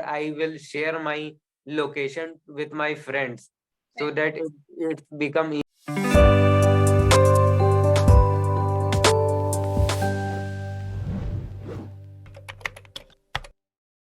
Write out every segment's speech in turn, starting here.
I will share my location with my friends so that it become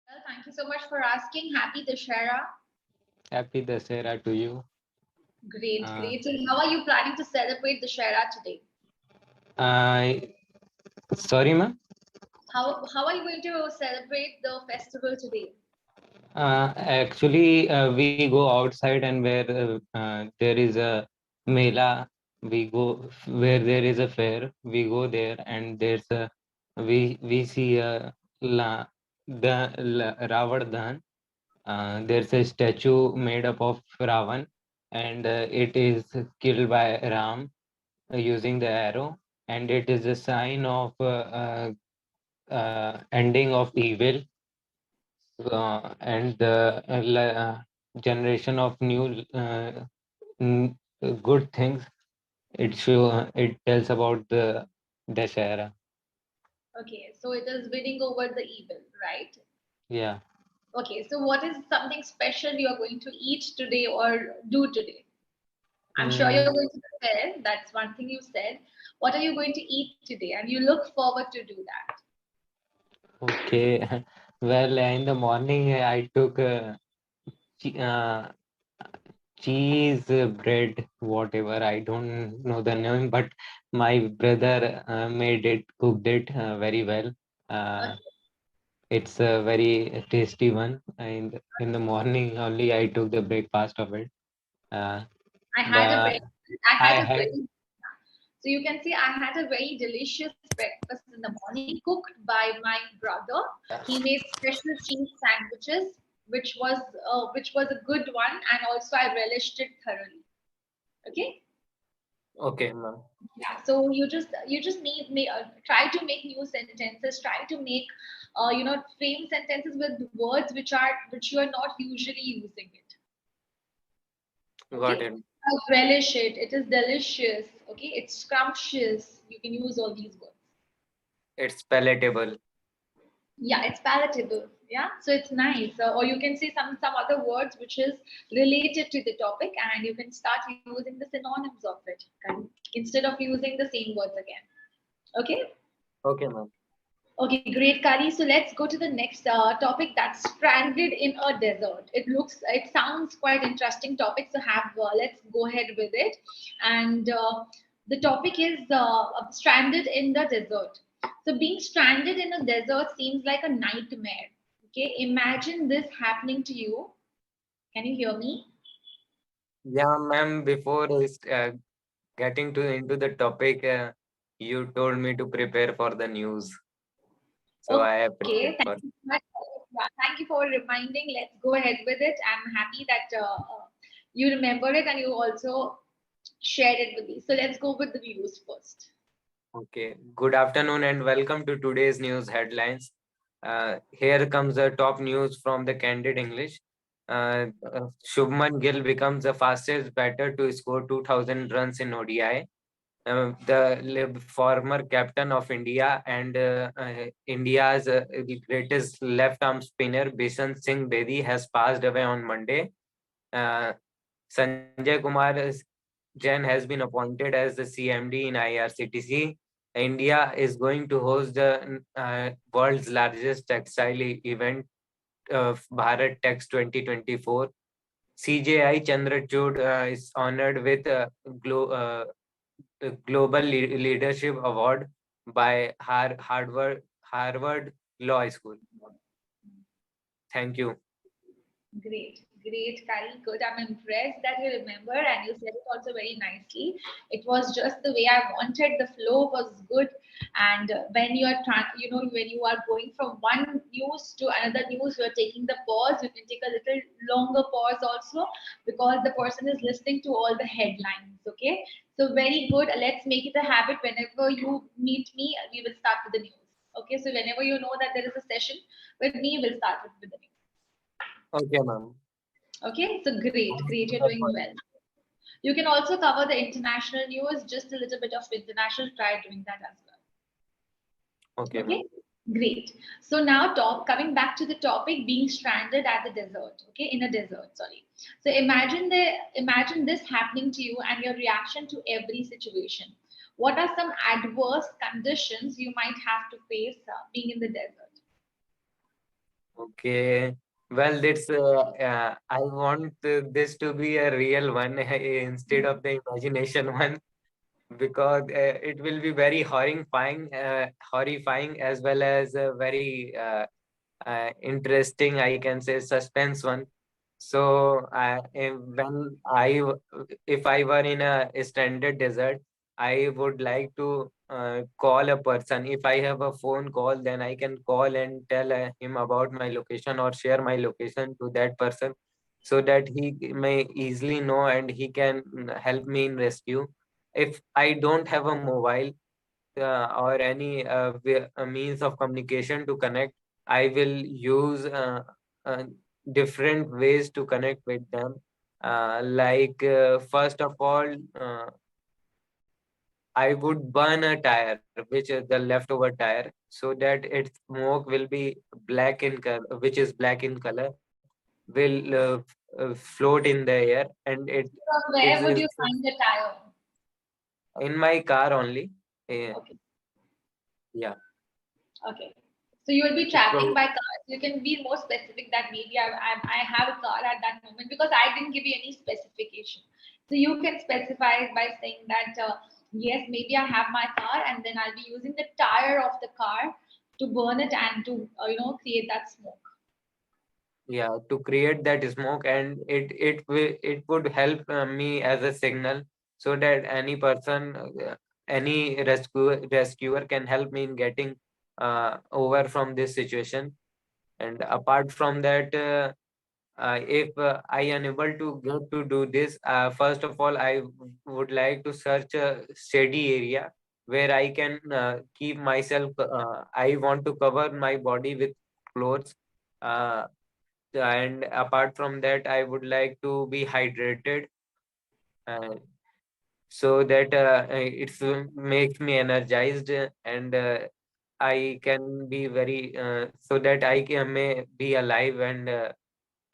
Well, thank you so much for asking. Happy Dashera. Happy Dasera to you. Great, Uh, great. So, how are you planning to celebrate Dashera today? I sorry, ma'am. How are you going to celebrate the festival today? Actually, we go outside and where there is a mela, we go where there is a fair. We go there and there's a we see a Ravan Dhan. There's a statue made up of Ravan, and it is killed by Ram using the arrow, and it is a sign of ending of evil and the generation of new n- good things. It tells about the Dashera. Okay, so it is winning over the evil, right? Yeah. Okay, so what is something special you are going to eat today or do today? I'm sure you're Mm, going to prepare. That's one thing you said. What are you going to eat today? And you look forward to do that. okay. Well, in the morning I took che- cheese bread, whatever. I don't know the name, but my brother made it, cooked it very well. Uh, Okay. It's a very tasty one, and in the morning only I took the breakfast of it. Uh, I had a but breakfast. I I had a had very So you can see I had a very delicious breakfast in the morning cooked by my brother. He made special cheese sandwiches, which was a good one, and also I relished it thoroughly. Okay. okay, ma'am. Yeah. So you just try to make new sentences. Try to make frame sentences with words which you are not usually using it. Got Okay. it. Relish it. It is delicious. Okay. It's scrumptious. You can use all these words. It's palatable. Yeah, it's palatable. Yeah, so it's nice. Or you can say some other words which is related to the topic, and you can start using the synonyms of it instead of using the same words again. Okay. Okay, ma'am. Okay, great, Kari. So let's go to the next topic, that's stranded in a desert. It sounds quite interesting topic. So let's go ahead with it. And the topic is stranded in the desert. So being stranded in a desert seems like a nightmare. Okay, imagine this happening to you. Can you hear me? Yeah, ma'am. Getting to into the topic, you told me to prepare for the news, so I have Okay, prepared thank you for. so much. Yeah, thank you for reminding. Let's go ahead with it. I'm happy that you remember it and you also shared it with me. So let's go with the news first. Okay. Good afternoon and welcome to today's news headlines. Here comes the top news from the Candid English. Shubman Gill becomes the fastest batter to score 2,000 runs in ODI. Former captain of India and India's greatest left-arm spinner Bishan Singh Bedi has passed away on Monday. Uh, Sanjay Kumar Jain has been appointed as the CMD in IRCTC. India is going to host the world's largest textile event, Bharat Tex 2024. CJI Chandrachud is honored with the Global Leadership Award by Harvard Law School. Thank you. Great, great, Kari. Good. I'm impressed that you remember and you said it also very nicely. It was just the way I wanted. The flow was good. And when you are trying, when you are going from one news to another news, you are taking the pause. You can take a little longer pause also because the person is listening to all the headlines. Okay. So very good. Let's make it a habit. Whenever you meet me, we will start with the news. Okay. So whenever you know that there is a session with me, we'll start with the news. Okay, ma'am. Okay, so great, great, you're doing well. You can also cover the international news, just a little bit of international, try doing that as well. Okay, Okay, ma'am. Great. So now coming back to the topic, being stranded at the desert, okay, in a desert, sorry. So imagine this happening to you and your reaction to every situation. What are some adverse conditions you might have to face being in the desert? Okay. Well, I want this to be a real one instead of the imagination one, because it will be very horrifying as well as very interesting, I can say, suspense one. So, if I were in a stranded desert, I would like to call a person. If I have a phone call, then I can call and tell him about my location or share my location to that person, so that he may easily know and he can help me in rescue. If I don't have a mobile or any means of communication to connect, I will use uh, different ways to connect with them. First of all, I would burn a tire, which is the leftover tire, so that its smoke will be black in color, which is black in color, will float in the air, and From it where would is you find the tire? in my car only. Uh, Okay. yeah. Okay. So you will be traveling So by car. You can be more specific that maybe I have a car at that moment because I didn't give you any specification. So you can specify by saying that yes, maybe I have my car and then I'll be using the tire of the car to burn it and to create that smoke. yeah, to create that smoke, and it would help me as a signal, so that any rescuer can help me in getting over from this situation. And apart from that, if I unable to get to do this, first of all, would like to search a shady area where I can keep myself. I want to cover my body with clothes. Uh, and apart from that, I would like to be hydrated, uh, so that makes me energized, and I can be very so that may be alive and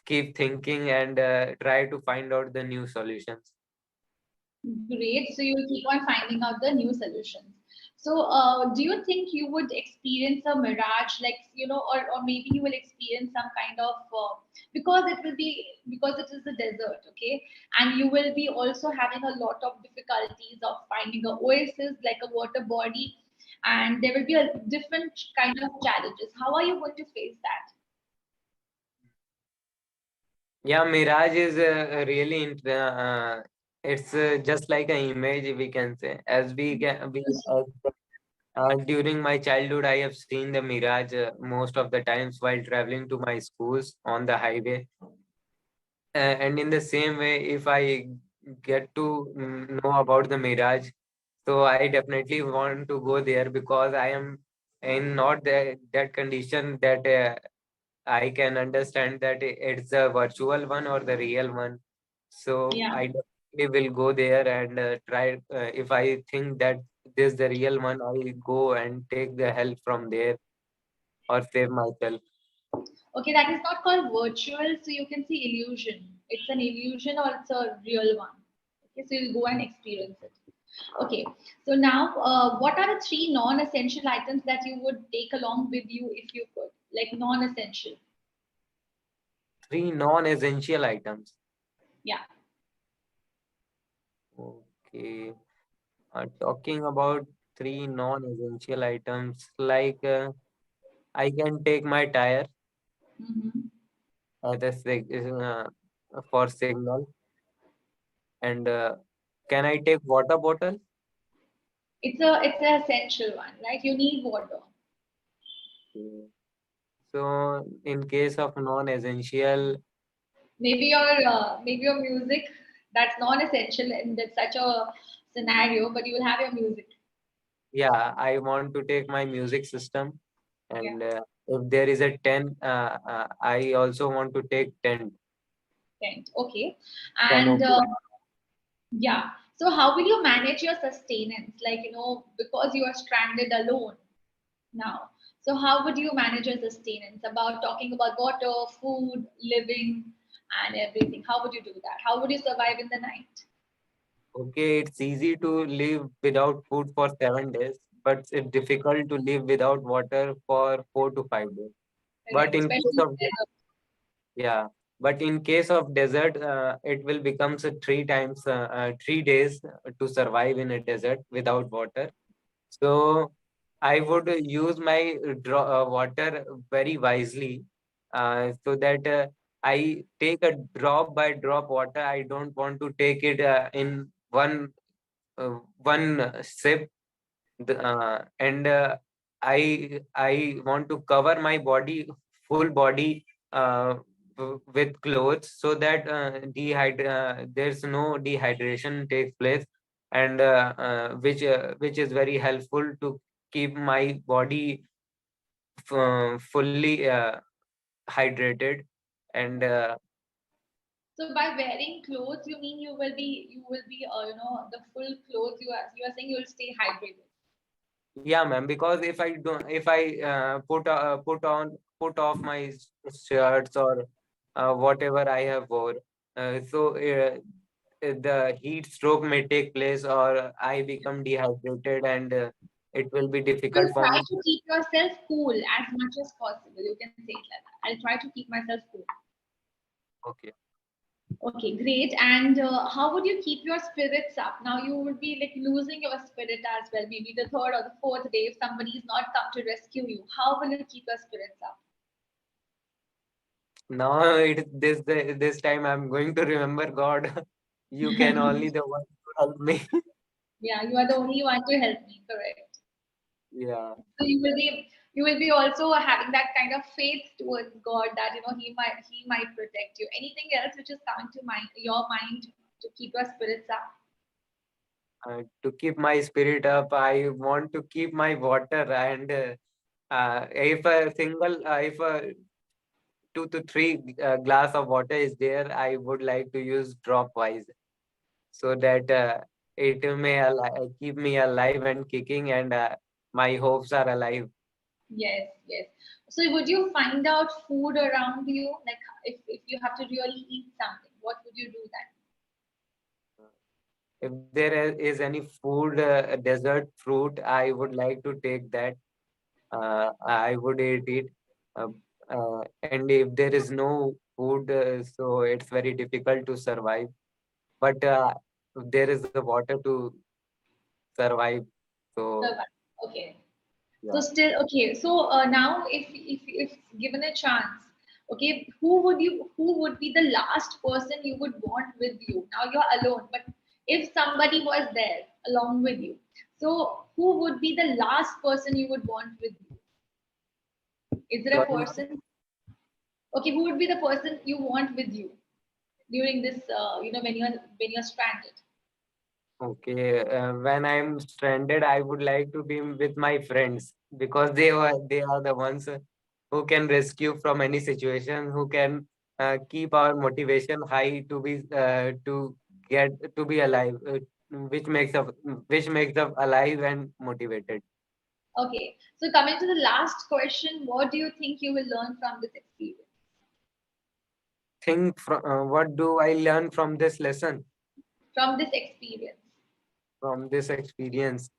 keep thinking and try to find out the new solutions. Great. So you will keep on finding out the new solutions. So, do you think you would experience a mirage, like or maybe you will experience some kind of because it will be because it is the desert, okay, and you will be also having a lot of difficulties of finding a oasis, like a water body, and there will be a different kind of challenges. How are you going to face that? Yeah, mirage is really it's just like an image, we can say, as we can we as, during my childhood, I have seen the mirage most of the times while traveling to my schools on the highway. And in the same way, if I get to know about the mirage, so I definitely want to go there, because I am in not that condition that I can understand that it's a virtual one or the real one. So Yeah. I definitely will go there and try. If I think that this is the real one, I go and take the help from there or save myself. Okay, that is not called virtual, so you can see illusion. It's an illusion or it's a real one. Okay, so you'll go and experience it. Okay, so now what are the three non-essential items that you would take along with you if you could? Like non-essential. Three non-essential items. Yeah. Okay. Talking about three non-essential items, I can take my tire Hmm. as for signal, and can I take water bottle? It's an essential one, right? You need water. Okay. So in case of non-essential, Maybe your music. That's non-essential in that such a scenario, but you will have your music. yeah, I want to take my music system, Yeah. and if there is a tent, I also want to take tent. Tent. Okay. And Canopy. yeah. So how will you manage your sustenance? Like, because you are stranded alone now. So how would you manage your sustenance? About talking about water, food, living, and everything. How would you do that? How would you survive in the night? Okay, it's easy to live without food for 7 days, but it's difficult to live without water for 4 to 5 days. But Correct, in case especially in of desert. yeah, but in case of desert, it will become 3 days to survive in a desert without water. So I would use my water very wisely, so that I take a drop by drop water. I don't want to take it in one sip, and I want to cover my body, full body, with clothes, so that there's no dehydration takes place, and which is very helpful to keep my body fully hydrated. And So by wearing clothes, you mean the full clothes. You are saying you will stay hydrated. yeah, ma'am, because if I put off my shirts or whatever I have wore, the heat stroke may take place, or I become dehydrated, and it will be So difficult you for try me. to keep yourself cool as much as possible. You can say it like that. I'll try to keep myself cool. Okay. Okay, great. And how would you keep your spirits up? Now you would be like losing your spirit as well. Maybe the third or the fourth day, if somebody is not come to rescue you, how will you keep your spirits up? Now this time I'm going to remember God. You can only the one to help me. Yeah, you are the only one to help me. Correct. Yeah. So you will be also having that kind of faith towards God that he might protect you. Anything else which is coming to your mind to keep your spirits up? To keep my spirit up, I want to keep my water, and if a 2 to 3 glass of water is there, I would like to use drop wise, so that it may keep me alive and kicking, and my hopes are alive. Yes, yes. So would you find out food around you? Like if you have to really eat something, what would you do then? If there is any food, desert fruit, I would like to take that. I would eat it. Uh, and if there is no food, so it's very difficult to survive. But there is the water to survive. So Survive. Okay. So yeah. still okay. So now, if given a chance, okay, who would be the last person you would want with you? Now you're alone, but if somebody was there along with you, so who would be the last person you would want with you? Is there a Sorry, ma'am. person? Okay, who would be the person you want with you during this? When you're stranded. Okay, when I'm stranded, I would like to be with my friends, because they are the ones who can rescue from any situation, who can keep our motivation high to get to be alive, which makes us alive and motivated. Okay, so coming to the last question, what do you think you will learn from this experience? What do I learn from this lesson, From this experience, from this experience?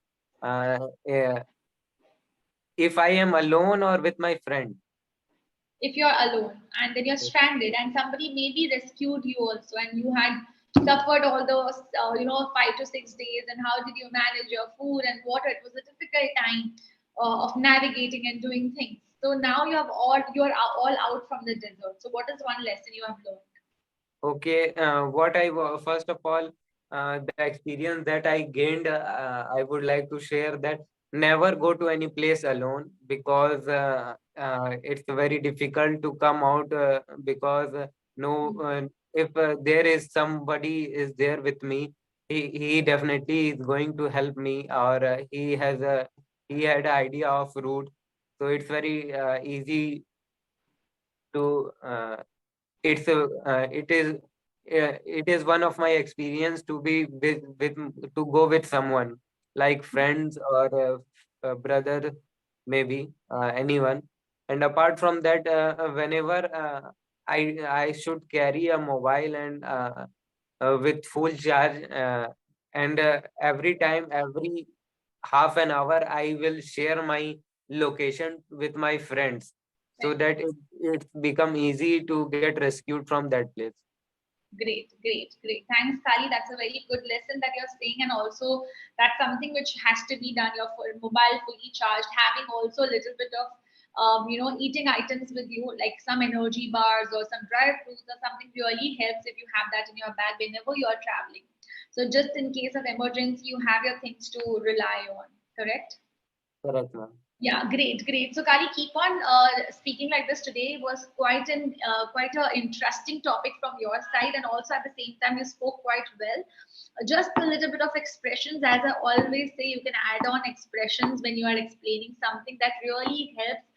Yeah, if I am alone or with my friend. if you're alone and then you're stranded and somebody maybe rescued you also and you had suffered all those 5 to 6 days, and how did you manage your food and water? It was a difficult time of navigating and doing things. So now you're all out from the desert. So what is one lesson you have learned? Okay, first of all, the experience that I gained, I would like to share that never go to any place alone, because it's very difficult to come out, because no, if there is somebody is there with me, he definitely is going to help me, or he had an idea of route, so it's very easy to it is one of my experience to be with to go with someone like friends or a brother. maybe anyone. And apart from that, whenever I should carry a mobile and with full charge, and every time, every half an hour, I will share my location with my friends, so Right. that it become easy to get rescued from that place. Great, great, great. Thanks, Kali. That's a very good lesson that you're saying, and also that's something which has to be done. Your mobile fully charged, having also a little bit of, eating items with you, like some energy bars or some dry fruits or something, really helps if you have that in your bag whenever you are traveling. So just in case of emergency, you have your things to rely on. Correct? Correct, ma'am. Yeah, great, great. So, Kari, keep on speaking like this today. It was quite a interesting topic from your side, and also at the same time, you spoke quite well. Just a little bit of expressions, as I always say, you can add on expressions when you are explaining something that really helps,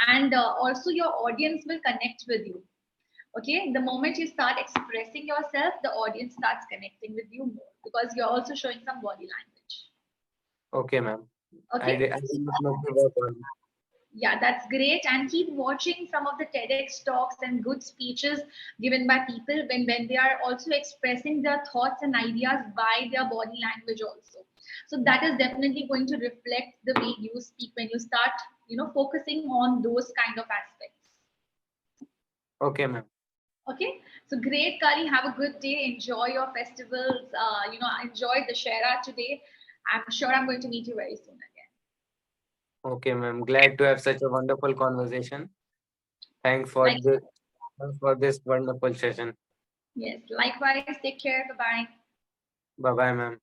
and also your audience will connect with you. Okay, the moment you start expressing yourself, the audience starts connecting with you more because you're also showing some body language. Okay, ma'am. Okay. I will definitely work on it. Yeah, that's great. And keep watching some of the TEDx talks and good speeches given by people when they are also expressing their thoughts and ideas by their body language also. So that is definitely going to reflect the way you speak when you start, focusing on those kind of aspects. Okay, ma'am. Okay. So great, Kali. Have a good day. Enjoy your festivals. Enjoy the Shera today. I'm sure I'm going to meet you very soon again. Okay, ma'am. Glad to have such a wonderful conversation. Thanks for Like, this. Thanks for this wonderful session. yes, likewise. Take care. Bye bye. Bye bye, ma'am.